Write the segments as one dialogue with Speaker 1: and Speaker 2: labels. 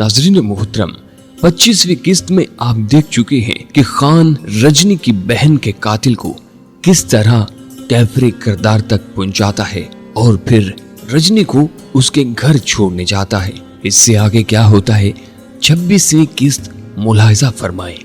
Speaker 1: नाज़रीन मोहतरम, 25वीं किस्त में आप देख चुके हैं कि खान रजनी की बहन के कातिल को किस तरह कैफरे किरदार तक पहुंचाता है और फिर रजनी को उसके घर छोड़ने जाता है। इससे आगे क्या होता है, 26वीं किस्त मुलाहिजा फरमाएं।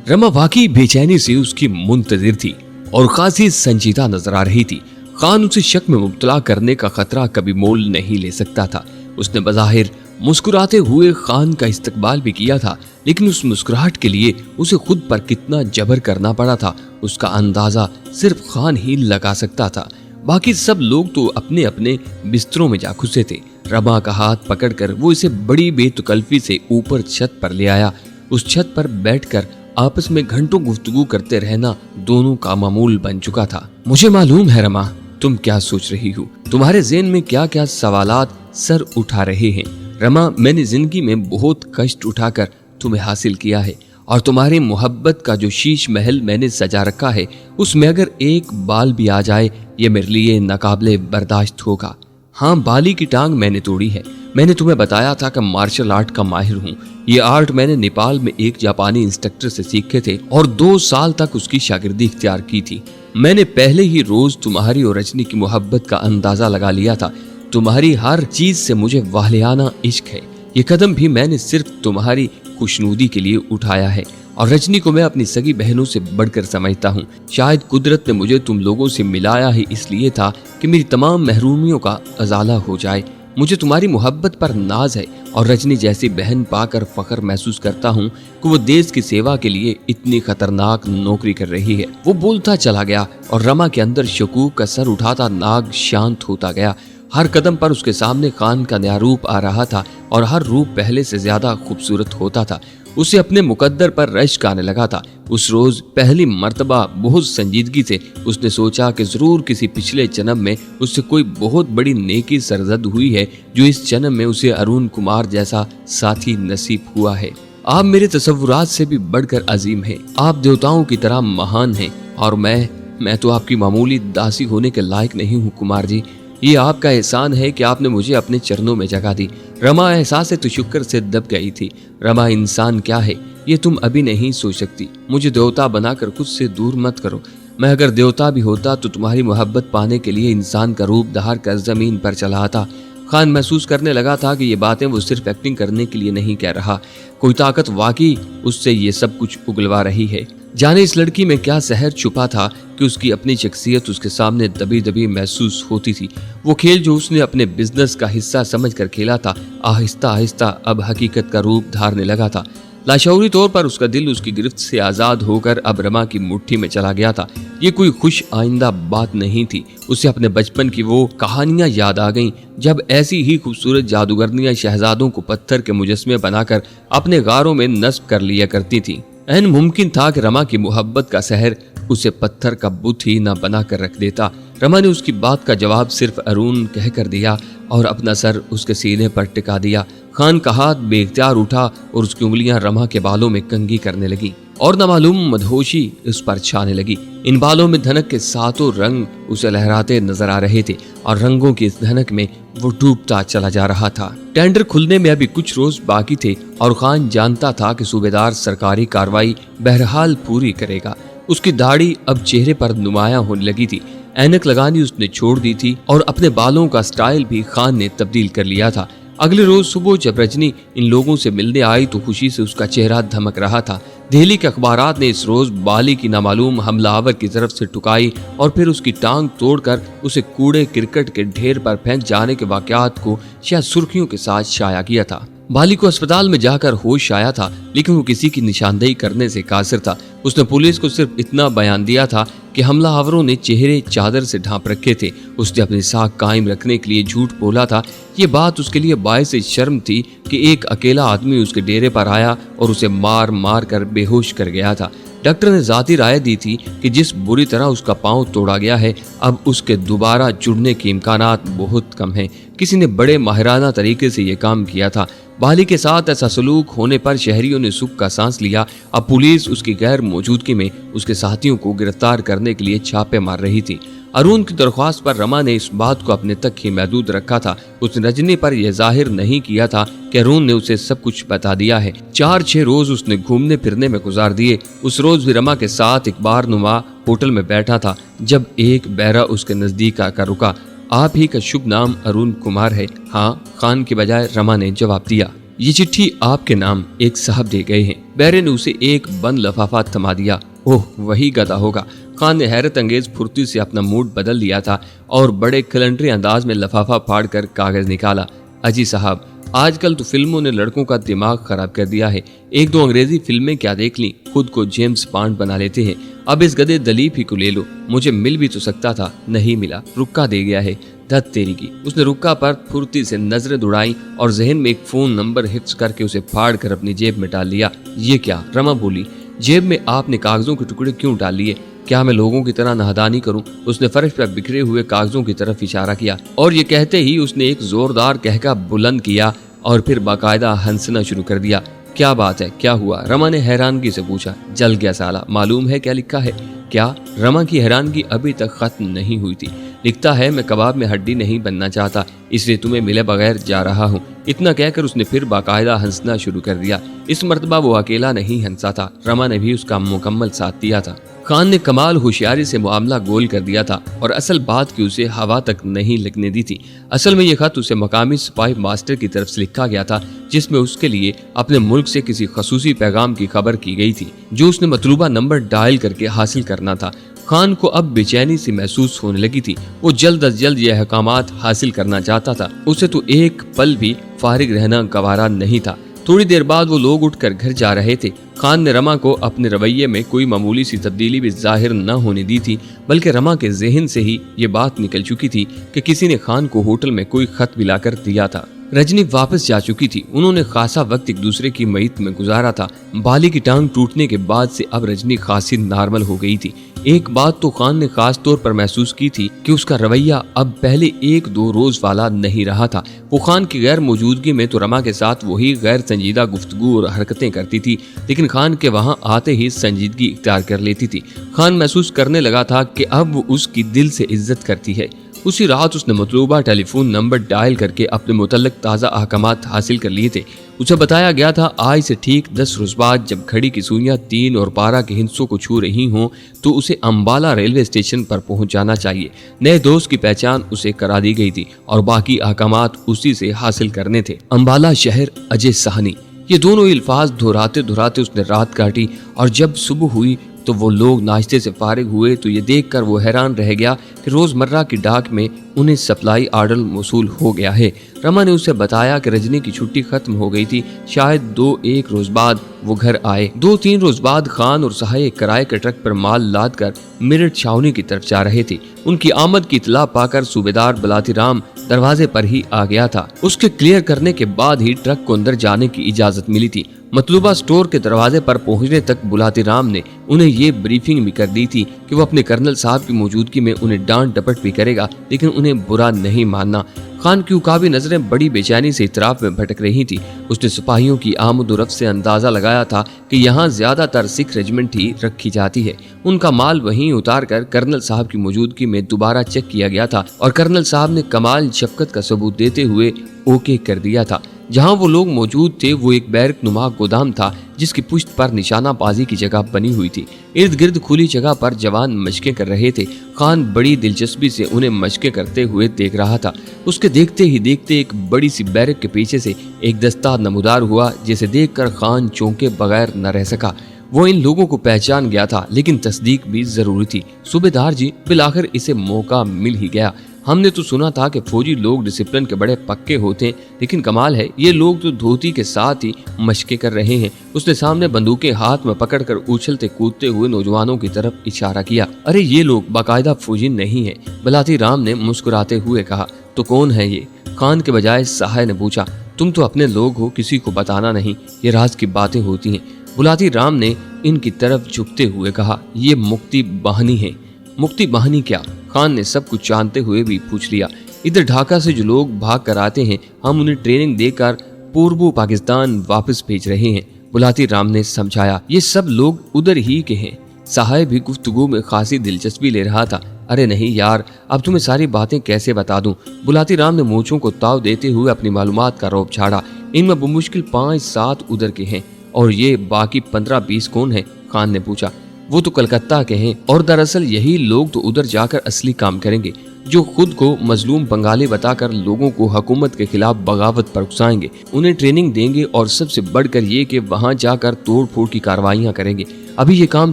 Speaker 1: रमा वाकई बेचैनी से उसकी मुंतजिर थी और खासी संजीदा नजर आ रही थी। खान उसे शक में मुब्तला करने का खतरा कभी मोल नहीं ले सकता था। उसने बज़ाहिर मुस्कुराते हुए खान का इस्तकबाल भी किया था, लेकिन उस मुस्कुराहट के लिए उसे खुद पर कितना जबर करना पड़ा था, उसका अंदाजा सिर्फ खान ही लगा सकता था। बाकी सब लोग तो अपने अपने बिस्तरों में जा घुसे थे। रमा का हाथ पकड़कर वो इसे बड़ी बेतकल्फी से ऊपर छत पर ले आया। उस छत पर बैठकर आपस में घंटों गुफ्तगू करते रहना दोनों का मामूल बन चुका था। मुझे मालूम है रमा, तुम क्या सोच रही हो, तुम्हारे ज़हन में क्या क्या सवालात सर उठा रहे हैं। रमा, मैंने जिंदगी में बहुत कष्ट उठाकर तुम्हें हासिल किया है और तुम्हारी मोहब्बत का जो शीश महल मैंने सजा रखा है, उसमें अगर एक बाल भी आ जाए, ये मेरे लिए नाकाबिले बर्दाश्त होगा। हाँ, बाली की टांग मैंने तोड़ी है। मैंने तुम्हें बताया था कि मार्शल आर्ट का माहिर हूँ। ये आर्ट मैंने नेपाल में एक जापानी इंस्ट्रक्टर से सीखे थे और 2 साल तक उसकी शागिर्दी इख्तियार की थी। मैंने पहले ही रोज तुम्हारी और रजनी की मोहब्बत का अंदाजा लगा लिया था। तुम्हारी हर चीज से मुझे वाहियाना इश्क है। ये कदम भी मैंने सिर्फ तुम्हारी खुशनुदी के लिए उठाया है और रजनी को मैं अपनी सगी बहनों से बढ़कर समझता हूँ। शायद कुदरत ने मुझे तुम लोगों से मिलाया ही इसलिए था कि मेरी तमाम महरूमियों का अजाला हो जाए। मुझे तुम्हारी मोहब्बत पर नाज है और रजनी जैसी बहन पाकर फख्र महसूस करता हूँ कि वो देश की सेवा के लिए इतनी खतरनाक नौकरी कर रही है। वो बोलता चला गया और रमा के अंदर शकूक का सर उठाता नाग शांत होता गया। हर कदम पर उसके सामने खान का नया रूप आ रहा था और हर रूप पहले से ज्यादा खूबसूरत होता था। उसे अपने मुकद्दर पर रश्क आने लगा था। उस रोज पहली मर्तबा बहुत संजीदगी से उसने सोचा कि जरूर किसी पिछले जन्म में उससे कोई बहुत बड़ी नेकी सरजद हुई है, जो इस जन्म में उसे अरुण कुमार जैसा साथी नसीब हुआ है। आप मेरे तसव्वुरात से भी बढ़कर अजीम हैं। आप देवताओं की तरह महान हैं और मैं तो आपकी मामूली दासी होने के लायक नहीं हूँ कुमार जी। ये आपका एहसान है कि आपने मुझे अपने चरणों में जगह दी। रमा एहसास तो शुक्र से दब गई थी। रमा, इंसान क्या है ये तुम अभी नहीं सोच सकती। मुझे देवता बनाकर खुद से दूर मत करो। मैं अगर देवता भी होता तो तुम्हारी मोहब्बत पाने के लिए इंसान का रूप धार कर जमीन पर चला आता। खान महसूस करने लगा था कि ये बातें वो सिर्फ एक्टिंग करने के लिए नहीं कह रहा। कोई ताकत वाकई उससे ये सब कुछ उगलवा रही है। जाने इस लड़की में क्या सहर छुपा था कि उसकी अपनी शख्सियत उसके सामने दबी दबी महसूस होती थी। वो खेल जो उसने अपने बिजनेस का हिस्सा समझकर खेला था, आहिस्ता आहिस्ता अब हकीकत का रूप धारने लगा था। लाशऊरी तौर पर उसका दिल उसकी गिरफ्त से आजाद होकर अब रमा की मुट्ठी में चला गया था। ये कोई खुश आइंदा बात नहीं थी। उसे अपने बचपन की वो कहानियां याद आ गईं, जब ऐसी ही खूबसूरत जादूगरनियां शहजादों को पत्थर के मुजस्मे बनाकर अपने गारों में नस्ब कर लिया करती थी। ऐन मुमकिन था कि रमा की मोहब्बत का सहर उसे पत्थर का बुत ही न बना कर रख देता। रमा ने उसकी बात का जवाब सिर्फ अरुण कहकर दिया और अपना सर उसके सीने पर टिका दिया। खान का हाथ बेख्तियार उठा और उसकी उंगलियां रमा के बालों में कंघी करने लगी और नामालूम मदहोशी उस पर छाने लगी। इन बालों में धनक के सातों रंग उसे लहराते नजर आ रहे थे और रंगों की इस धनक में वो डूबता चला जा रहा था। टेंडर खुलने में अभी कुछ रोज बाकी थे और खान जानता था कि सूबेदार सरकारी कार्रवाई बहरहाल पूरी करेगा। उसकी दाढ़ी अब चेहरे पर नुमायां होने लगी थी। ऐनक लगानी उसने छोड़ दी थी और अपने बालों का स्टाइल भी खान ने तब्दील कर लिया था। अगले रोज सुबह जब रजनी इन लोगों से मिलने आई तो खुशी से उसका चेहरा धमक रहा था। दिल्ली के अखबारात ने इस रोज बाली की नामालूम हमलावर की तरफ से टुकाई और फिर उसकी टांग तोड़कर उसे कूड़े क्रिकेट के ढेर पर फेंक जाने के वाकयात को शायद सुर्खियों के साथ शाया किया था। बाली को अस्पताल में जाकर होश आया था, लेकिन वो किसी की निशानदेही करने से कासिर था। उसने पुलिस को सिर्फ इतना बयान दिया था कि हमलावरों ने चेहरे चादर से ढांप रखे थे। उसने अपनी साख कायम रखने के लिए झूठ बोला था। ये बात उसके लिए बायस शर्म थी कि एक अकेला आदमी उसके डेरे पर आया और उसे मार मार कर बेहोश कर गया था। डॉक्टर ने जाती राय दी थी कि जिस बुरी तरह उसका पांव तोड़ा गया है, अब उसके दोबारा जुड़ने के इम्कानात बहुत कम हैं। किसी ने बड़े माहिराना तरीके से ये काम किया था। बाली के साथ ऐसा सलूक होने पर शहरियों ने सुख का सांस लिया। अब पुलिस उसकी गैर मौजूदगी में उसके साथियों को गिरफ्तार करने के लिए छापे मार रही थी। अरुण की दरख्वास्त पर रमा ने इस बात को अपने तक ही महदूद रखा था। उसने रजनी पर यह जाहिर नहीं किया था कि अरुण ने उसे सब कुछ बता दिया है। 4-6 रोज उसने घूमने फिरने में गुजार दिए। उस रोज भी रमा के साथ एक बार नुमा होटल में बैठा था जब एक बहरा उसके नजदीक आकर रुका। आप ही का शुभ नाम अरुण कुमार है? हाँ, खान के बजाय रमा ने जवाब दिया। ये चिट्ठी आपके नाम एक साहब दे गए हैं। बहरे ने उसे एक बंद लफाफा थमा दिया। ओह, वही गधा होगा। खान ने हैरत अंगेज फुर्ती से अपना मूड बदल लिया था और बड़े कलंट्री अंदाज में लफाफा फाड़ कर कागज निकाला। अजी साहब, आजकल तो फिल्मों ने लड़कों का दिमाग खराब कर दिया है। 1-2 अंग्रेजी फिल्में क्या देख ली, खुद को जेम्स बॉन्ड बना लेते हैं। अब इस गधे दलीप ही को ले लो। मुझे मिल भी तो सकता था, नहीं मिला, रुक्का दे गया है। धत तेरी की। उसने रुक्का पर फुर्ती से नजरें दौड़ाई और जहन में एक फोन नंबर हिफ्ज करके उसे फाड़ कर अपनी जेब में डाल लिया। ये क्या? रमा बोली। जेब में आपने कागजों के टुकड़े क्यों डाल लिए? क्या मैं लोगों की तरह नादानी करूं? उसने फर्श पर बिखरे हुए कागजों की तरफ इशारा किया और ये कहते ही उसने एक जोरदार कहका बुलंद किया और फिर बाकायदा हंसना शुरू कर दिया। क्या बात है, क्या हुआ? रमा ने हैरानगी से पूछा। जल गया साला, मालूम है क्या लिखा है? क्या? रमा की हैरानगी अभी तक खत्म नहीं हुई थी। लिखता है, मैं कबाब में हड्डी नहीं बनना चाहता, इसलिए तुम्हें मिले बगैर जा रहा हूँ। इतना कहकर उसने फिर बाकायदा हंसना शुरू कर दिया। इस मर्तबा वो अकेला नहीं हंसा था, रमा ने भी उसका मुकम्मल साथ दिया था। खान ने कमाल होशियारी से मामला गोल कर दिया था और असल बात की उसे हवा तक नहीं लगने दी थी। असल में यह खत उसे मकामी सिपाही मास्टर की तरफ से लिखा गया था, जिसमें उसके लिए अपने मुल्क से किसी खसूसी पैगाम की खबर की गई थी जो उसने मतलूबा नंबर डायल करके हासिल करना था। खान को अब बेचैनी सी महसूस होने लगी थी। वो जल्द अज जल्द यह अहकामात हासिल करना चाहता था। उसे तो एक पल भी फारिग रहना गवारा नहीं था। थोड़ी देर बाद वो लोग उठकर घर जा रहे थे। खान ने रमा को अपने रवैये में कोई मामूली सी तब्दीली भी जाहिर न होने दी थी, बल्कि रमा के जहन से ही ये बात निकल चुकी थी कि किसी ने खान को होटल में कोई खत भी लाकर दिया था। रजनी वापस जा चुकी थी। उन्होंने खासा वक्त एक दूसरे की मईत में गुजारा था। बाली की टांग टूटने के बाद से अब रजनी खासी नॉर्मल हो गई थी। एक बात तो खान ने खास तौर पर महसूस की थी कि उसका रवैया अब पहले 1-2 रोज वाला नहीं रहा था। वो खान की गैर मौजूदगी में तो रमा के साथ वही गैर संजीदा गुफ्तगू और हरकतें करती थी, लेकिन खान के वहां आते ही संजीदगी इख्तियार कर लेती थी। खान महसूस करने लगा था कि अब वो उसकी दिल से इज्जत करती है। उसी रात उसने मतलूबा टेलीफोन नंबर डायल करके अपने मुतल्लिक ताज़ा अहकामात हासिल कर लिए थे। उसे बताया गया था आज से ठीक 10 रोज बाद जब घड़ी की सुइयां 3 और 12 के हिस्सों को छू रही हों तो उसे अंबाला रेलवे स्टेशन पर पहुंच जाना चाहिए। नए दोस्त की पहचान उसे करा दी गई थी और बाकी अहकामात उसी से हासिल करने थे। अंबाला शहर, अजय साहनी, ये दोनों अल्फाज दोहराते दोहराते उसने रात काटी और जब सुबह हुई तो वो लोग नाश्ते से फारिग हुए तो ये देखकर वो हैरान रह गया कि रोजमर्रा की डाक में उन्हें सप्लाई आर्डर मौसूल हो गया है। रमा ने उसे बताया कि रजनी की छुट्टी खत्म हो गई थी। शायद 2-1 रोज बाद वो घर आए। 2-3 रोज बाद खान और सहाय किराए के ट्रक पर माल लाद कर मेरठ छावनी की तरफ जा रहे थे। उनकी आमद की इतला पाकर सूबेदार बलाती राम दरवाजे पर ही आ गया था। उसके क्लियर करने के बाद ही ट्रक को अंदर जाने की इजाजत मिली थी। मतलूबा स्टोर के दरवाजे पर पहुंचने तक बुलाती राम ने उन्हें ये ब्रीफिंग भी कर दी थी कि वो अपने कर्नल साहब की मौजूदगी में उन्हें डांट डपट भी करेगा, लेकिन उन्हें बुरा नहीं मानना। खान की उकाबी नजरें बड़ी बेचैनी से इतराफ में भटक रही थी। उसने सिपाहियों की आमद-ओ-रफ्त से अंदाजा लगाया था कि यहाँ ज्यादातर सिख रेजिमेंट ही रखी जाती है। उनका माल वहीं उतार कर कर्नल साहब की मौजूदगी में दोबारा चेक किया गया था और कर्नल साहब ने कमाल शफकत का सबूत देते हुए ओके कर दिया था। जहां वो लोग मौजूद थे वो एक बैरक नुमा गोदाम था जिसकी पुश्त पर निशाना बाजी की जगह बनी हुई थी। इर्द गिर्द खुली जगह पर जवान मशकें कर रहे थे। खान बड़ी दिलचस्पी से उन्हें मशकें करते हुए देख रहा था। उसके देखते ही देखते एक बड़ी सी बैरक के पीछे से एक दस्ता नमूदार हुआ जिसे देखकर खान चौंके बगैर न रह सका। वो इन लोगों को पहचान गया था, लेकिन तस्दीक भी जरूरी थी। सूबेदार जी, बिलाखिर इसे मौका मिल ही गया। हमने तो सुना था कि फौजी लोग डिसिप्लिन के बड़े पक्के होते हैं, लेकिन कमाल है ये लोग तो धोती के साथ ही मशकें कर रहे हैं। उसने सामने बंदूकें हाथ में पकड़कर उछलते कूदते हुए नौजवानों की तरफ इशारा किया। अरे ये लोग बाकायदा फौजी नहीं है, बलाती राम ने मुस्कुराते हुए कहा। तो कौन है ये? खान के बजाय सहाय ने पूछा। तुम तो अपने लोग हो, किसी को बताना नहीं, ये राज की बातें होती हैं। बुलाती राम ने इनकी तरफ झुकते हुए कहा। ये मुक्ति बहानी है। मुक्ति बहानी क्या? खान ने सब कुछ जानते हुए भी पूछ लिया। इधर ढाका से जो लोग भाग कर आते हैं हम उन्हें ट्रेनिंग देकर पूर्व पाकिस्तान वापस भेज रहे हैं, बुलाती राम ने समझाया। ये सब लोग उधर ही के हैं। सहाय भी गुफ्तगू में खासी दिलचस्पी ले रहा था। ارے نہیں یار، اب تمہیں ساری باتیں کیسے بتا دوں؟ بلاتی رام نے مونچھوں کو تاؤ دیتے ہوئے اپنی معلومات کا رعب جھاڑا۔ ان میں بمشکل 5-7 ادھر کے ہیں، اور یہ باقی 15-20 کون ہیں؟ خان نے پوچھا۔ وہ تو کلکتہ کے ہیں، اور دراصل یہی لوگ تو ادھر جا کر اصلی کام کریں گے، جو خود کو مظلوم بنگالی بتا کر لوگوں کو حکومت کے خلاف بغاوت پر اکسائیں گے، انہیں ٹریننگ دیں گے، اور سب سے بڑھ کر یہ کہ وہاں جا کر توڑ پھوڑ کی کارروائیاں کریں گے۔ ابھی یہ کام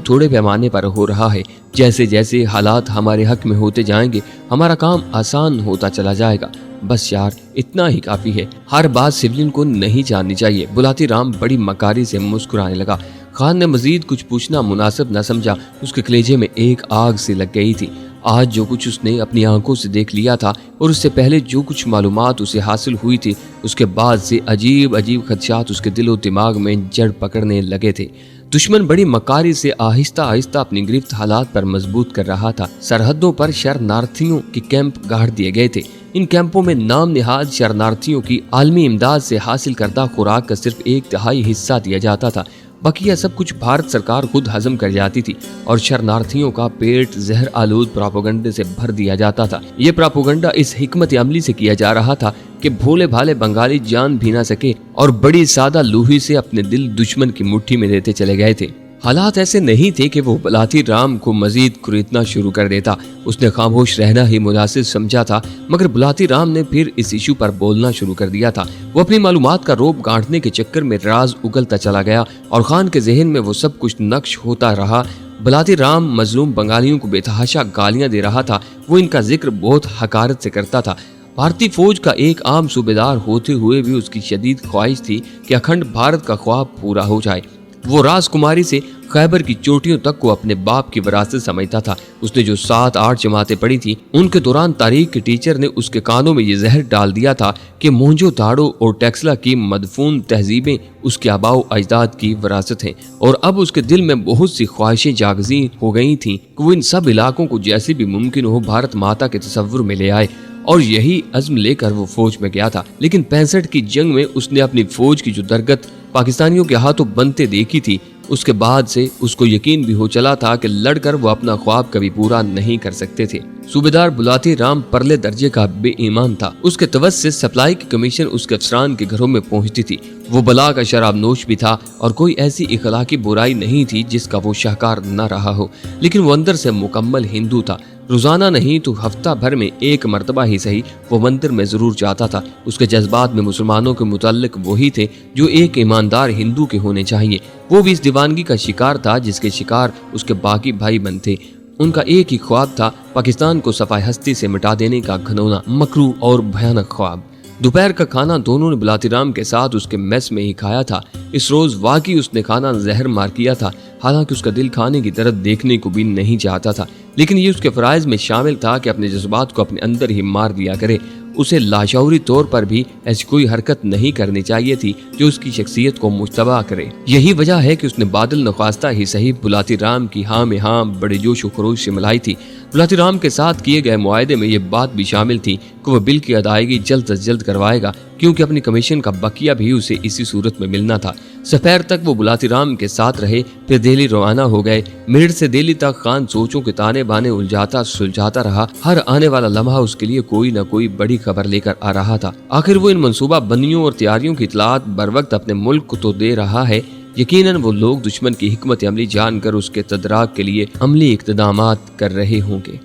Speaker 1: تھوڑے پیمانے پر ہو رہا ہے، جیسے جیسے حالات ہمارے حق میں ہوتے جائیں گے ہمارا کام آسان ہوتا چلا جائے گا۔ بس یار، اتنا ہی کافی ہے، ہر بات سویلین کو نہیں جاننی چاہیے۔ بلاتی رام بڑی مکاری سے مسکرانے لگا۔ خان نے مزید کچھ پوچھنا مناسب نہ سمجھا، اس کے کلیجے میں ایک آگ سی لگ گئی تھی۔ آج جو کچھ اس نے اپنی آنکھوں سے دیکھ لیا تھا، اور اس سے پہلے جو کچھ معلومات اسے حاصل ہوئی تھی، اس کے بعد سے عجیب خدشات اس کے دل و دماغ میں جڑ پکڑنے لگے تھے۔ دشمن بڑی مکاری سے آہستہ آہستہ اپنی گرفت حالات پر مضبوط کر رہا تھا۔ سرحدوں پر شرنارتھیوں کے کیمپ گاڑ دیے گئے تھے۔ ان کیمپوں میں نام نہاد شرنارتھیوں کی عالمی امداد سے حاصل کردہ خوراک کا صرف 1/3 حصہ دیا جاتا تھا، بقیہ سب کچھ بھارت سرکار خود ہضم کر جاتی تھی، اور شرنارتھیوں کا پیٹ زہر آلود پراپوگنڈے سے بھر دیا جاتا تھا۔ یہ پراپوگنڈا اس حکمت عملی سے کیا جا رہا تھا کہ بھولے بھالے بنگالی جان بھی نہ سکے، اور بڑی سادہ لوہی سے اپنے دل دشمن کی مٹھی میں دیتے چلے گئے تھے۔ حالات ایسے نہیں تھے کہ وہ بلاتی رام کو مزید کریدنا شروع کر دیتا۔ اس نے خاموش رہنا ہی مناسب سمجھا تھا، مگر بلاتی رام نے پھر اس ایشو پر بولنا شروع کر دیا تھا۔ وہ اپنی معلومات کا روپ گانٹنے کے چکر میں راز اگلتا چلا گیا، اور خان کے ذہن میں وہ سب کچھ نقش ہوتا رہا۔ بلاتی رام مظلوم بنگالیوں کو بے تحاشا گالیاں دے رہا تھا، وہ ان کا ذکر بہت حقارت سے کرتا تھا۔ بھارتی فوج کا ایک عام صوبیدار ہوتے ہوئے بھی اس کی شدید خواہش تھی کہ اکھنڈ بھارت کا خواب پورا ہو جائے۔ وہ راج کماری سے خیبر کی چوٹیوں تک کو اپنے باپ کی وراثت سمجھتا تھا۔ اس نے جو 7-8 جماعتیں پڑھی تھی، ان کے دوران تاریخ کے ٹیچر نے اس کے کانوں میں یہ زہر ڈال دیا تھا کہ مونجو داڑو اور ٹیکسلا کی مدفون تہذیبیں اس کے آباء و اجداد کی وراثت ہیں، اور اب اس کے دل میں بہت سی خواہشیں جاگزی ہو گئی تھیں کہ وہ ان سب علاقوں کو جیسے بھی ممکن ہو بھارت ماتا کے تصور میں لے آئے، اور یہی عزم لے کر وہ فوج میں گیا تھا۔ لیکن 65 کی جنگ میں اس نے اپنی فوج کی جو درگت پاکستانیوں کے ہاتھوں بنتے دیکھی تھی، اس کے بعد سے اس کو یقین بھی ہو چلا تھا کہ لڑ کر وہ اپنا خواب کبھی پورا نہیں کر سکتے تھے۔ صوبیدار بلاتی رام پرلے درجے کا بے ایمان تھا۔ اس کے توسط سپلائی کی کمیشن اس کے افسران کے گھروں میں پہنچتی تھی۔ وہ بلا کا شراب نوش بھی تھا، اور کوئی ایسی اخلاقی برائی نہیں تھی جس کا وہ شاہکار نہ رہا ہو، لیکن وہ اندر سے مکمل ہندو تھا۔ روزانہ نہیں تو ہفتہ بھر میں ایک مرتبہ ہی صحیح وہ مندر میں ضرور جاتا تھا۔ اس کے جذبات میں مسلمانوں کے متعلق وہی تھے جو ایک ایماندار ہندو کے ہونے چاہیے۔ وہ بھی اس دیوانگی کا شکار تھا جس کے شکار اس کے باقی بھائی بند تھے۔ ان کا ایک ہی خواب تھا، پاکستان کو صفحہ ہستی سے مٹا دینے کا گھنونا، مکروہ اور بھیانک خواب۔ دوپہر کا کھانا دونوں نے بلاتی رام کے ساتھ اس کے میس میں ہی کھایا تھا۔ اس روز واقعی اس نے کھانا زہر مار کیا تھا، حالانکہ اس کا دل کھانے کی طرف دیکھنے کو بھی نہیں چاہتا تھا، لیکن یہ اس کے فرائض میں شامل تھا کہ اپنے جذبات کو اپنے اندر ہی مار دیا کرے۔ اسے لاشعوری طور پر بھی ایسی کوئی حرکت نہیں کرنی چاہیے تھی جو اس کی شخصیت کو مشتبہ کرے۔ یہی وجہ ہے کہ اس نے بادل نخواستہ ہی صحیح بلاتی رام کی ہاں میں ہاں بڑے جوش و خروش سے ملائی تھی۔ بلاتی رام کے ساتھ کیے گئے معاہدے میں یہ بات بھی شامل تھی کہ وہ بل کی ادائیگی جلد از جلد کروائے گا، کیونکہ اپنی کمیشن کا بقیہ بھی اسے اسی صورت میں ملنا تھا۔ سپہر تک وہ بلاتی رام کے ساتھ رہے، پھر دہلی روانہ ہو گئے۔ میرٹھ سے دہلی تک خان سوچوں کے تانے بانے الجھاتا سلجھاتا رہا۔ ہر آنے والا لمحہ اس کے لیے کوئی نہ کوئی بڑی خبر لے کر آ رہا تھا۔ آخر وہ ان منصوبہ بندیوں اور تیاریوں کی اطلاعات بر وقت اپنے ملک کو تو دے رہا ہے، یقیناً وہ لوگ دشمن کی حکمت عملی جان کر اس کے تدراک کے لیے عملی اقدامات کر رہے ہوں گے۔